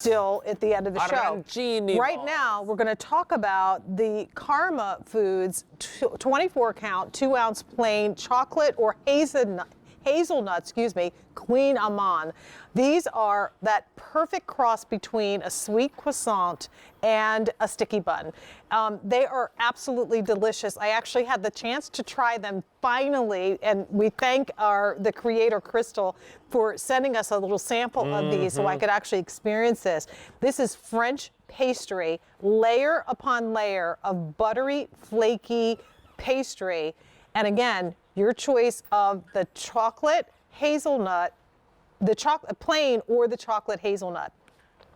Still at the end of the show. Right now, we're going to talk about the KRMA Foods 24 count, 2 ounce plain chocolate or hazelnut, Kouign Amann. These are that perfect cross between a sweet croissant and a sticky bun. They are absolutely delicious. I actually had the chance to try them finally, and we thank the creator, Crystal, for sending us a little sample of these so I could actually experience this. This is French pastry, layer upon layer of buttery, flaky pastry. And again, your choice of the chocolate hazelnut, the chocolate plain or the chocolate hazelnut.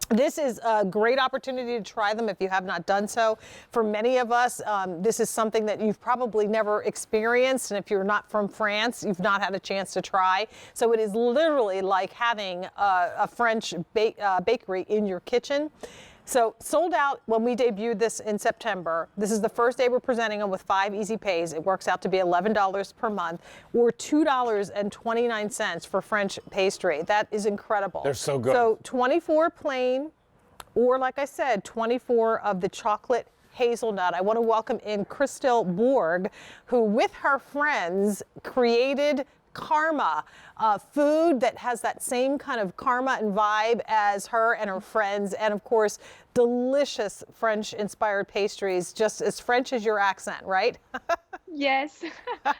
This is a great opportunity to try them if you have not done so. For many of us, this is something that you've probably never experienced, and if you're not from France, you've not had a chance to try. So it is literally like having a French bakery in your kitchen. So sold out when we debuted this in September. This is the first day we're presenting them with 5 easy pays. It works out to be $11 per month or $2.29 for French pastry. That is incredible. They're so good. So 24 plain, or like I said, 24 of the chocolate hazelnut. I want to welcome in Crystal Borg, who with her friends created KRMA, food that has that same kind of KRMA and vibe as her and her friends, and of course delicious French inspired pastries, just as French as your accent, right? Yes.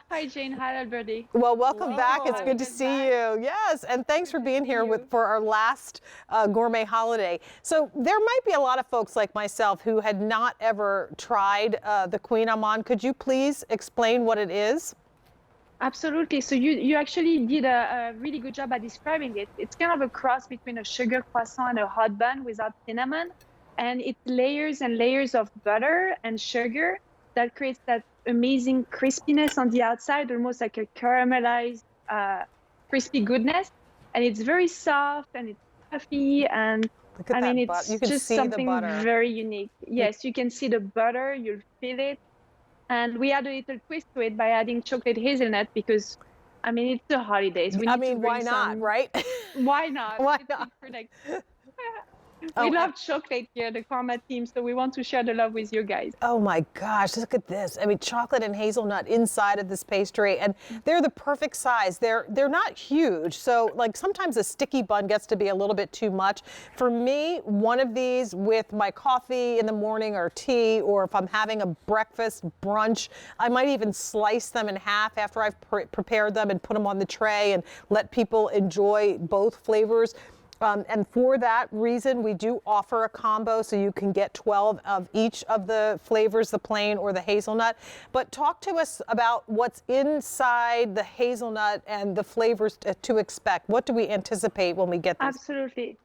Hi Jane, hi Alberti. Well, welcome back. It's good to see you. Yes, and thanks for being here for our last gourmet holiday. So there might be a lot of folks like myself who had not ever tried the Kouign Amann. Could you please explain what it is? Absolutely. So you actually did a really good job at describing it. It's kind of a cross between a sugar croissant and a hot bun without cinnamon. And it's layers and layers of butter and sugar that creates that amazing crispiness on the outside, almost like a caramelized, crispy goodness. And it's very soft and it's fluffy. And I mean, it's just something very unique. Yes, you can see the butter, you'll feel it. And we add a little twist to it by adding chocolate hazelnut because, I mean, it's the holidays. I mean, why not, right? Why not? Why not? We love chocolate here, the KRMA team, so we want to share the love with you guys. Oh my gosh, look at this. I mean, chocolate and hazelnut inside of this pastry, and they're the perfect size. They're not huge, so like sometimes a sticky bun gets to be a little bit too much. For me, one of these with my coffee in the morning or tea, or if I'm having a breakfast, brunch, I might even slice them in half after I've prepared them and put them on the tray and let people enjoy both flavors. And for that reason, we do offer a combo so you can get 12 of each of the flavors, the plain or the hazelnut. But talk to us about what's inside the hazelnut and the flavors to expect. What do we anticipate when we get these? Absolutely.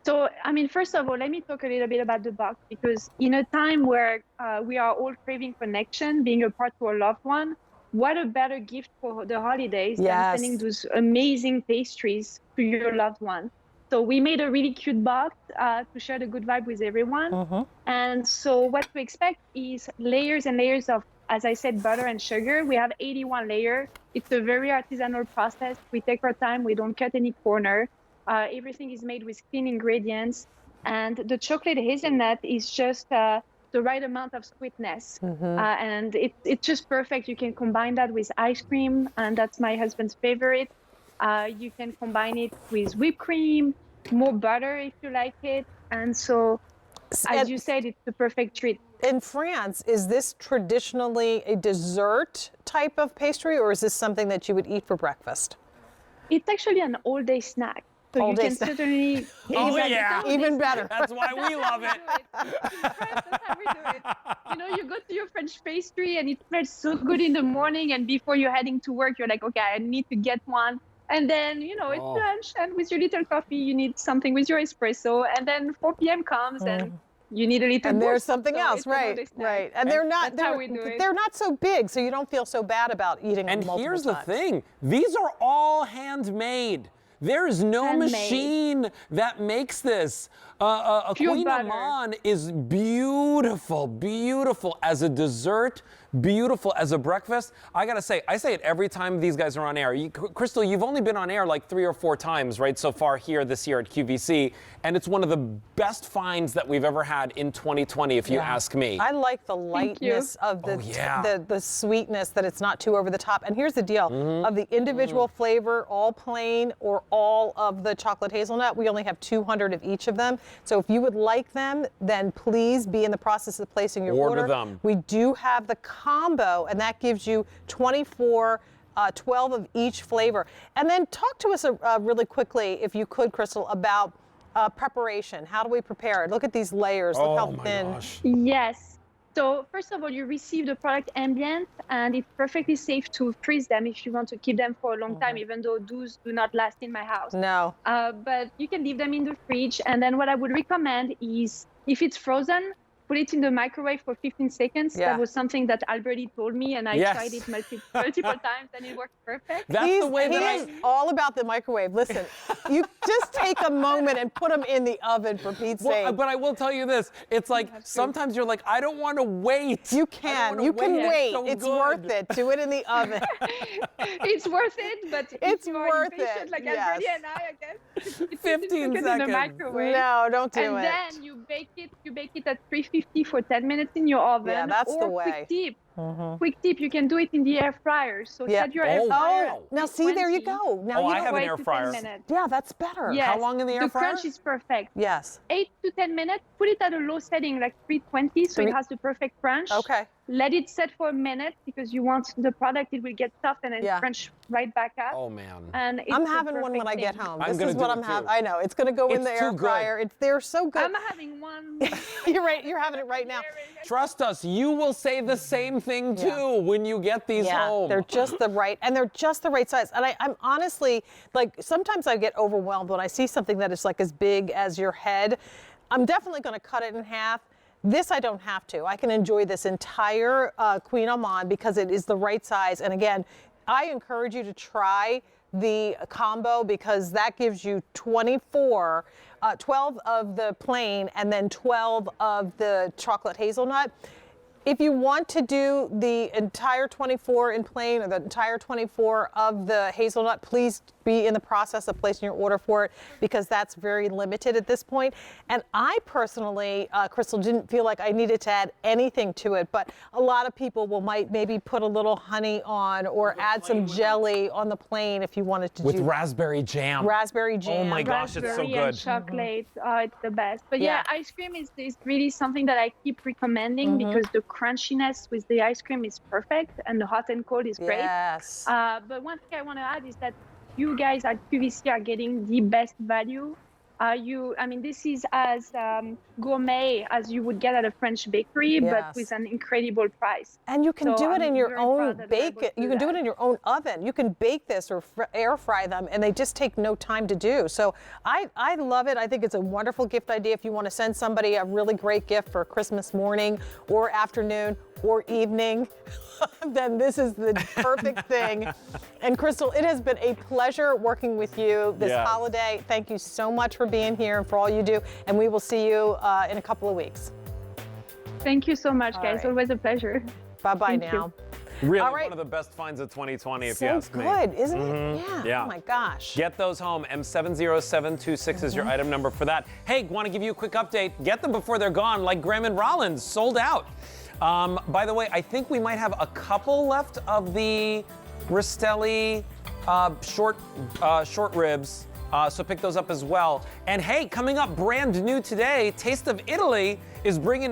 So, I mean, first of all, let me talk a little bit about the box, because in a time where we are all craving connection, being apart to a loved one, what a better gift for the holidays than sending those amazing pastries to your loved one. So we made a really cute box to share the good vibe with everyone. And so what we expect is layers and layers of, as I said, butter and sugar. We have 81 layers. It's a very artisanal process. We take our time. We don't cut any corner. Everything is made with clean ingredients. And the chocolate hazelnut is just the right amount of sweetness. And it's just perfect. You can combine that with ice cream, and that's my husband's favorite. You can combine it with whipped cream, more butter if you like it. And so, as you said, it's the perfect treat. In France, is this traditionally a dessert type of pastry, or is this something that you would eat for breakfast? It's actually an all-day snack. So you can certainly... Even better. That's why we love it. That's how we do it. You know, you go to your French pastry and it smells so good in the morning, and before you're heading to work, you're like, okay, I need to get one. And then, you know, it's lunch, and with your little coffee, you need something with your espresso. And then 4 p.m. comes, and you need a little and more. There's something else, right? And they're not so big, so you don't feel so bad about eating them multiple times. And here's the thing: these are all handmade. There is no machine that makes this. A Pure Kouign butter. Amann is beautiful, beautiful as a dessert, beautiful as a breakfast. I gotta say, I say it every time these guys are on air. Crystal, you've only been on air like 3 or 4 times, right, so far here this year at QVC, and it's one of the best finds that we've ever had in 2020, if you ask me. I like the lightness of the sweetness, that it's not too over the top. And here's the deal, of the individual flavor, all plain or all of the chocolate hazelnut, we only have 200 of each of them. So if you would like them, then please be in the process of placing your order. Order them. We do have the combo, and that gives you 24, 12 of each flavor. And then talk to us really quickly, if you could, Crystal, about preparation. How do we prepare it? Look at these layers. Look how thin. Gosh. Yes. So first of all, you receive the product ambient, and it's perfectly safe to freeze them if you want to keep them for a long time, even though those do not last in my house. No. But you can leave them in the fridge. And then what I would recommend is, if it's frozen, put it in the microwave for 15 seconds. Yeah. That was something that Alberti told me, and I Yes. tried it multiple times, and it worked perfect. That's the way He that is all about the microwave. Listen, you just take a moment and put them in the oven, for Pete's sake. But I will tell you this. It's like sometimes you're like, I don't want to wait. You I can. don't You wanna can wait. so It's good. worth it. Do it in the oven. It's worth it, but It's if you are worth impatient, it, like yes. Alberti and I guess, 15 in the seconds. microwave. No, don't do And it. then you bake it. You bake it at 350 for 10 minutes in your oven. Yeah, that's the or way. Quick tip, you can do it in the air fryer. So Yeah. set your air fryer. wow. at Now see, there you 320. go. Now Oh, you I know. have an Wait air to 10 fryer. minutes. Yeah, that's better. Yes. How long in the air fryer? crunch is perfect. Yes. 8 to 10 minutes. Put it at a low setting, like 320, so Three- it has the perfect crunch. Okay. Let it set for a minute, because you want the product, it will get soft and then Yeah. crunch right back up. Oh, man. And it's I'm the having one when perfect I get thing. home. I'm This gonna is do what it I'm having. too. I know. It's going to go in It's the too air good. fryer. They're so good. I'm having one. You're right. You're having it right now. Trust us, you will say the same thing too when you get these home. They're just the right, and they're just the right size. And I'm honestly, like, sometimes I get overwhelmed when I see something that is like as big as your head. I'm definitely going to cut it in half. This I don't have to. I can enjoy this entire Kouign Amann because it is the right size. And again, I encourage you to try the combo, because that gives you 12 of the plain and then 12 of the chocolate hazelnut. If you want to do the entire 24 in plain or the entire 24 of the hazelnut, please be in the process of placing your order for it, because that's very limited at this point. And I personally, Crystal, didn't feel like I needed to add anything to it, but a lot of people might maybe put a little honey on or add some jelly on the plain if you wanted to with do raspberry jam. raspberry jam. Oh my gosh, it's so Raspberry good. and chocolate. It's the best. But Yeah. yeah, ice cream is really something that I keep recommending, because the crunchiness with the ice cream is perfect, and the hot and cold is great. Yes. But one thing I want to add is that you guys at QVC are getting the best value. This is as gourmet as you would get at a French bakery, Yes. but with an incredible price. And you can So do it in I'm your very own proud that we're able bake. to You do can do it that. in your own oven. You can bake this or air fry them, and they just take no time to do. So I love it. I think it's a wonderful gift idea if you want to send somebody a really great gift for Christmas morning or afternoon or evening. Then this is the perfect thing. And Crystal, it has been a pleasure working with you this Yes. holiday. Thank you so much for being here and for all you do. And we will see you in a couple of weeks. Thank you so much, All guys. right. Always a pleasure. Bye-bye Thank you. now. Really All right. one of the best finds of 2020, if you So ask me. good, isn't it? Yeah. Yeah. Oh my gosh. Get those home. M70726 is your item number for that. Hey, want to give you a quick update. Get them before they're gone, like Graham and Rollins, sold out. By the way, I think we might have a couple left of the Rastelli short ribs. So pick those up as well. And hey, coming up brand new today, Taste of Italy is bringing